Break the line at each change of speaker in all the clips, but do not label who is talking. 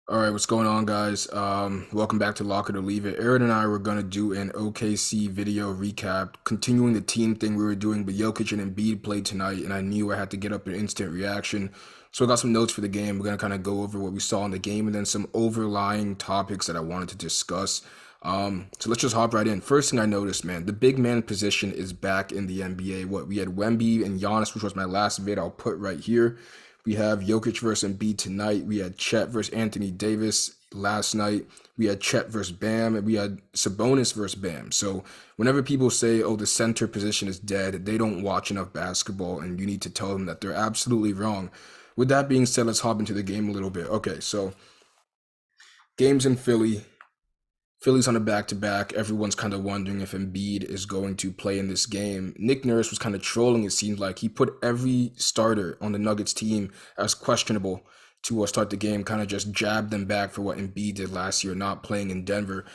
All right, what's going on, guys? Welcome back to Lock It or Leave It. Aaron and I were gonna do an OKC video recap, continuing the team thing we were doing, but Jokic and Embiid played tonight, and I knew I had to get up an instant reaction. So I got some notes for the game. We're gonna kind of go over what we saw in the game, and then some overlying topics that I wanted to discuss. So let's just hop right in. First thing I noticed, man, the big man position is back in the NBA. What we had Wemby and Giannis, which was my last vid, I'll put right here. We have Jokic versus Embiid tonight. We had Chet versus Anthony Davis last night. We had Chet versus Bam, and we had Sabonis versus Bam. So whenever people say, "Oh, the center position is dead," they don't watch enough basketball, and you need to tell them that they're absolutely wrong. With that being said, let's hop into the game a little bit. Okay, so games in Philly. Philly's on a back-to-back. Everyone's kind of wondering if Embiid is going to play in this game. Nick Nurse was kind of trolling, it seemed like. He put every starter on the Nuggets team as questionable to start the game, kind of just jabbed them back for what Embiid did last year, not playing in Denver.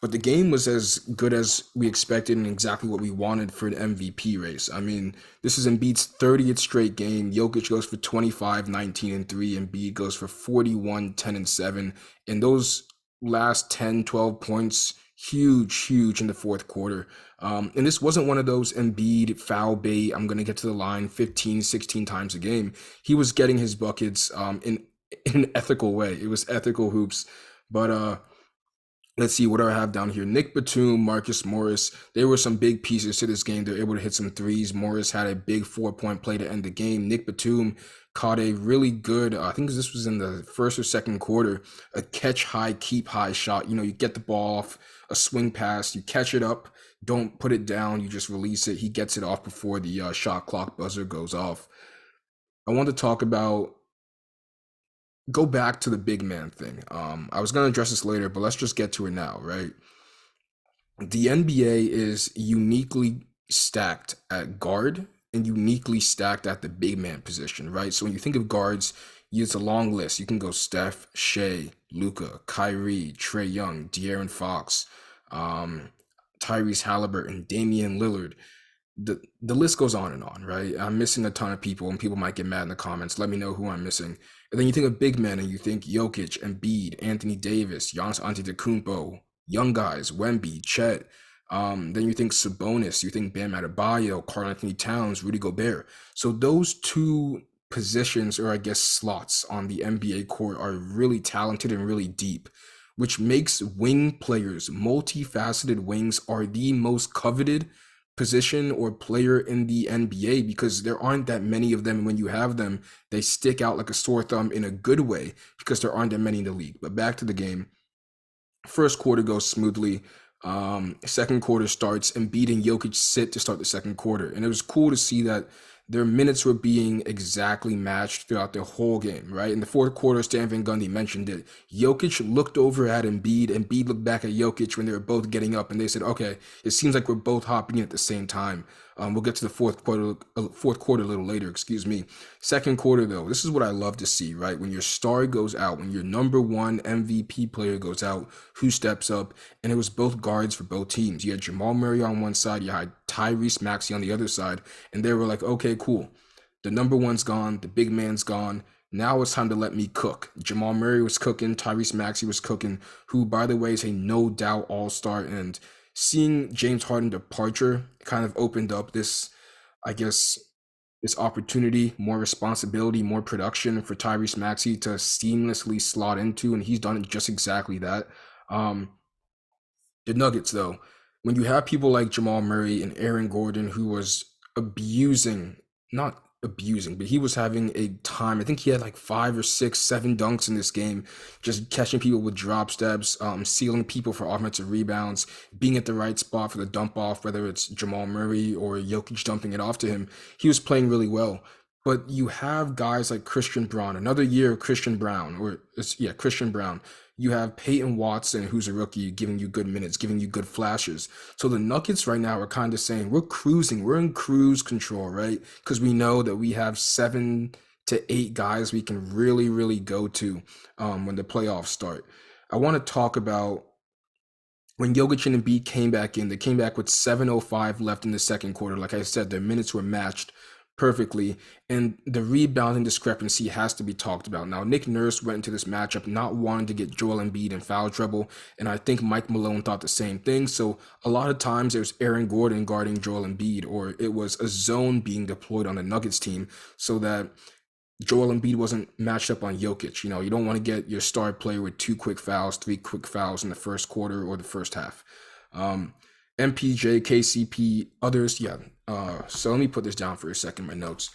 But the game was as good as we expected and exactly what we wanted for an MVP race. I mean, this is Embiid's 30th straight game. Jokic goes for 25, 19, and 3. Embiid goes for 41, 10, and 7. And those last 10, 12 points, huge in the fourth quarter. And this wasn't one of those Embiid foul bait, I'm going to get to the line 15, 16 times a game. He was getting his buckets in an ethical way. It was ethical hoops. But let's see what do I have down here. Nick Batum, Marcus Morris. There were some big pieces to this game. They're able to hit some threes. Morris had a big 4-point play to end the game. Nick Batum caught a really good, I think this was in the first or second quarter, a catch high, keep high shot. You know, you get the ball off a swing pass, you catch it up, don't put it down, you just release it. He gets it off before the shot clock buzzer goes off. I want to talk about go back to the big man thing. I was going to address this later, but let's just get to it now, right? The NBA is uniquely stacked at guard and uniquely stacked at the big man position, right? So when you think of guards, it's a long list. You can go Steph, Shea, Luca, Kyrie, Trae Young, De'Aaron Fox, um, Tyrese Halliburton, Damian Lillard. The list goes on, right? I'm missing a ton of people, and people might get mad in the comments. Let me know who I'm missing. And then you think of big men, and you think Jokic, Embiid, Anthony Davis, Giannis Antetokounmpo, young guys, Wemby, Chet. Then you think Sabonis, you think Bam Adebayo, Karl Anthony Towns, Rudy Gobert. So those two positions, or I guess slots on the NBA court, are really talented and really deep, which makes wing players, multifaceted wings, are the most coveted position or player in the NBA because there aren't that many of them. And when you have them, they stick out like a sore thumb in a good way because there aren't that many in the league. But back to the game. First quarter goes smoothly. Second quarter starts, Embiid and Jokic sit to start the second quarter. And it was cool to see that their minutes were being exactly matched throughout the whole game, right? In the fourth quarter, Stan Van Gundy mentioned it. Jokic looked over at Embiid, Embiid looked back at Jokic when they were both getting up, and they said, okay, it seems like we're both hopping in at the same time. We'll get to the fourth quarter a little later, excuse me. Second quarter, though, this is what I love to see, right? When your star goes out, when your number one MVP player goes out, who steps up? And it was both guards for both teams. You had Jamal Murray on one side, you had Tyrese Maxey on the other side, and they were like, okay, cool. The number one's gone, the big man's gone. Now it's time to let me cook. Jamal Murray was cooking, Tyrese Maxey was cooking, who, by the way, is a no doubt all star. And seeing James Harden departure kind of opened up this, I guess, this opportunity, more responsibility, more production for Tyrese Maxey to seamlessly slot into, and he's done just exactly that. Um, the Nuggets, though, when you have people like Jamal Murray and Aaron Gordon, who was abusing, not abusing, but he was having a time. I think he had like five or six, seven dunks in this game, just catching people with drop steps, sealing people for offensive rebounds, being at the right spot for the dump off, whether it's Jamal Murray or Jokic dumping it off to him. He was playing really well. But you have guys like Christian Braun, another year of Christian Brown, Christian Brown. You have Peyton Watson, who's a rookie, giving you good minutes, giving you good flashes. So the Nuggets right now are kind of saying we're cruising, we're in cruise control, right? Because we know that we have 7 to 8 guys we can really go to when the playoffs start. I want to talk about when Jokic and Embiid came back in. They came back with 7:05 left in the second quarter. Like I said, their minutes were matched. perfectly. And the rebounding discrepancy has to be talked about. Now, Nick Nurse went into this matchup not wanting to get Joel Embiid in foul trouble, and I think Mike Malone thought the same thing. So a lot of times there's Aaron Gordon guarding Joel Embiid, or it was a zone being deployed on the Nuggets team so that Joel Embiid wasn't matched up on Jokic. You know, you don't want to get your star player with two quick fouls, three quick fouls in the first quarter or the first half. Um, MPJ, KCP, others, yeah. So let me put this down for a second, my notes.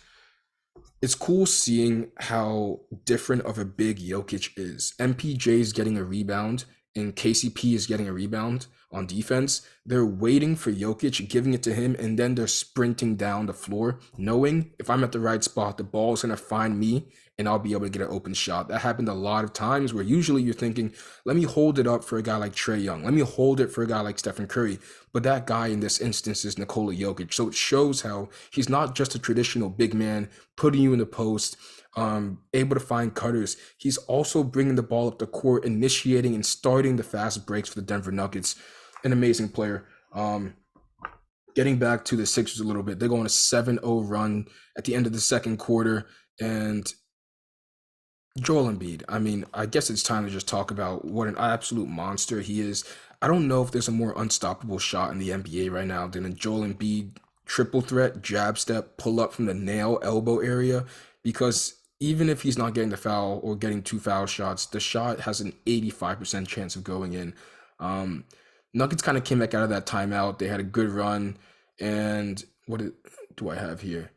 It's cool seeing how different of a big Jokic is. MPJ is getting a rebound and KCP is getting a rebound on defense. They're waiting for Jokic, giving it to him, and then they're sprinting down the floor, knowing if I'm at the right spot, the ball's gonna find me and I'll be able to get an open shot. That happened a lot of times where usually you're thinking, let me hold it up for a guy like Trae Young. Let me hold it for a guy like Stephen Curry. But that guy in this instance is Nikola Jokic. So it shows how he's not just a traditional big man putting you in the post, able to find cutters. He's also bringing the ball up the court, initiating and starting the fast breaks for the Denver Nuggets. An amazing player. Getting back to the Sixers a little bit, they're going a 7-0 run at the end of the second quarter, and Joel Embiid. I mean, I guess it's time to just talk about what an absolute monster he is. I don't know if there's a more unstoppable shot in the NBA right now than a Joel Embiid triple threat, jab step, pull up from the nail elbow area, because even if he's not getting the foul or getting two foul shots, the shot has an 85% chance of going in. Um, Nuggets kind of came back out of that timeout. They had a good run. And do I have here?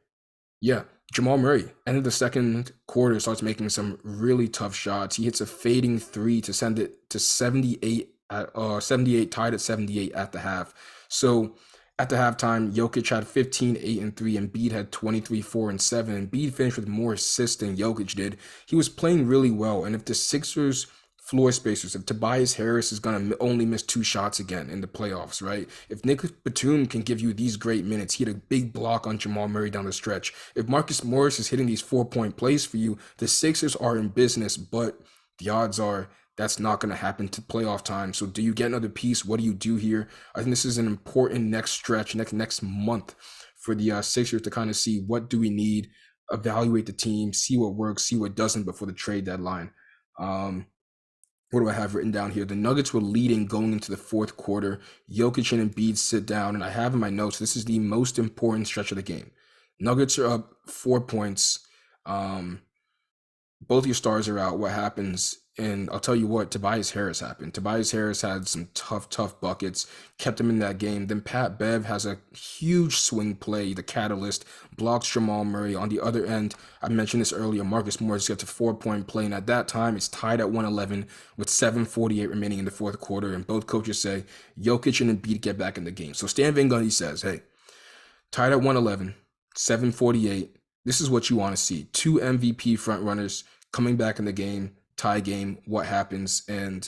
Yeah, Jamal Murray, end of the second quarter, starts making some really tough shots. He hits a fading three to send it to 78 at 78, tied at 78 at the half. So at the halftime, Jokic had 15, 8, and 3, and Embiid had 23, 4, and 7. And Embiid finished with more assists than Jokic did. He was playing really well. And if the Sixers floor spacers, if Tobias Harris is going to only miss two shots again in the playoffs, right? If Nick Batum can give you these great minutes, he had a big block on Jamal Murray down the stretch. If Marcus Morris is hitting these 4-point plays for you, the Sixers are in business, but the odds are that's not going to happen to playoff time. So do you get another piece? What do you do here? I think this is an important next stretch, next month for the Sixers to kind of see what do we need, evaluate the team, see what works, see what doesn't before the trade deadline. Um, what do I have written down here? The Nuggets were leading going into the fourth quarter. Jokic and Embiid sit down, and I have in my notes, this is the most important stretch of the game. Nuggets are up 4 points. Um, both your stars are out. What happens? And I'll tell you what, Tobias Harris happened. Tobias Harris had some tough buckets, kept him in that game. Then Pat Bev has a huge swing play, the catalyst, blocks Jamal Murray. On the other end, I mentioned this earlier, Marcus Morris gets a 4-point play, and at that time, it's tied at 111 with 7:48 remaining in the fourth quarter. And both coaches say Jokic and Embiid get back in the game. So Stan Van Gundy says, hey, tied at 111, 7:48. This is what you want to see. Two MVP frontrunners coming back in the game, tie game, what happens? And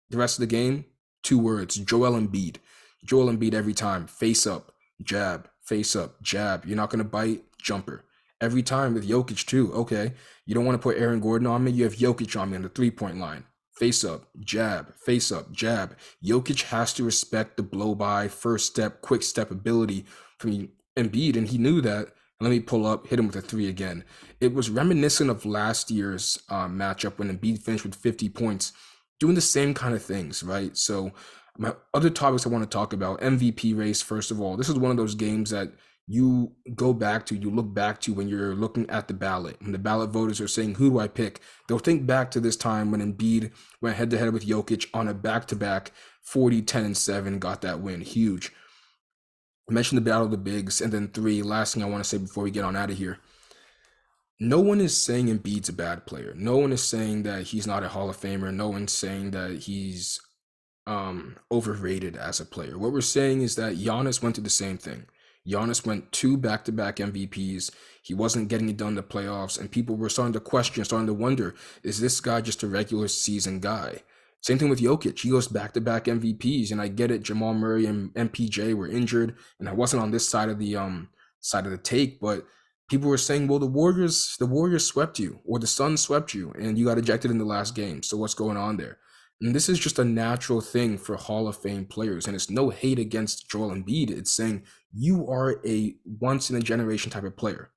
the rest of the game, two words, Joel Embiid. Joel Embiid every time, face up, jab, face up, jab. You're not going to bite, jumper. Every time with Jokic too. Okay, you don't want to put Aaron Gordon on me. You have Jokic on me on the 3-point line. Face up, jab, face up, jab. Jokic has to respect the blow by, first step, quick step ability from Embiid, and he knew that. Let me pull up, hit him with a three again. It was reminiscent of last year's matchup when Embiid finished with 50 points, doing the same kind of things, right? So my other topics I want to talk about, MVP race, first of all. This is one of those games that you go back to, you look back to when you're looking at the ballot. When the ballot voters are saying, who do I pick? They'll think back to this time when Embiid went head-to-head with Jokic on a back-to-back 40, 10, and 7, got that win. Huge. I mentioned the battle of the bigs, and then three, last thing I want to say before we get on out of here. No one is saying Embiid's a bad player. No one is saying that he's not a Hall of Famer. No one's saying that he's overrated as a player. What we're saying is that Giannis went through the same thing. Giannis went two back-to-back MVPs. He wasn't getting it done in the playoffs, and people were starting to question, starting to wonder, is this guy just a regular season guy? Same thing with Jokic. He goes back-to-back MVPs, and I get it. Jamal Murray and MPJ were injured, and I wasn't on this side of the take, but people were saying, well, the Warriors swept you, or the Suns swept you, and you got ejected in the last game. So what's going on there? And this is just a natural thing for Hall of Fame players. And it's no hate against Joel Embiid. It's saying you are a once in a generation type of player.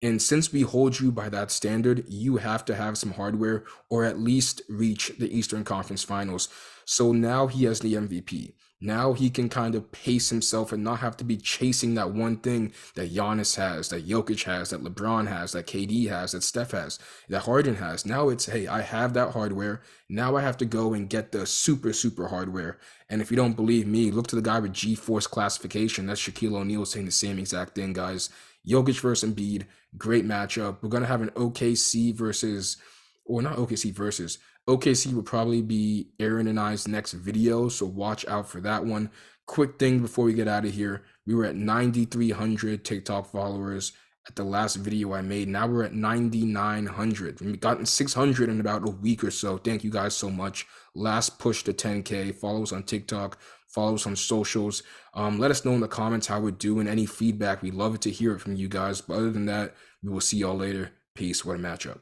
And since we hold you by that standard, you have to have some hardware or at least reach the Eastern Conference Finals. So now he has the MVP. Now he can kind of pace himself and not have to be chasing that one thing that Giannis has, that Jokic has, that LeBron has, that KD has, that Steph has, that Harden has. Now it's, hey, I have that hardware. Now I have to go and get the super, super hardware. And if you don't believe me, look to the guy with G-Force classification. That's Shaquille O'Neal saying the same exact thing, guys. Jokic versus Embiid, great matchup. We're going to have an OKC versus, or not OKC versus, OKC will probably be Aaron and I's next video, so watch out for that one. Quick thing before we get out of here. We were at 9,300 TikTok followers at the last video I made. Now we're at 9,900. We've gotten 600 in about a week or so. Thank you guys so much. Last push to 10K. Follow us on TikTok. Follow us on socials. Let us know in the comments how we're doing. Any feedback. We'd love to hear it from you guys. But other than that, we will see y'all later. Peace. What a matchup.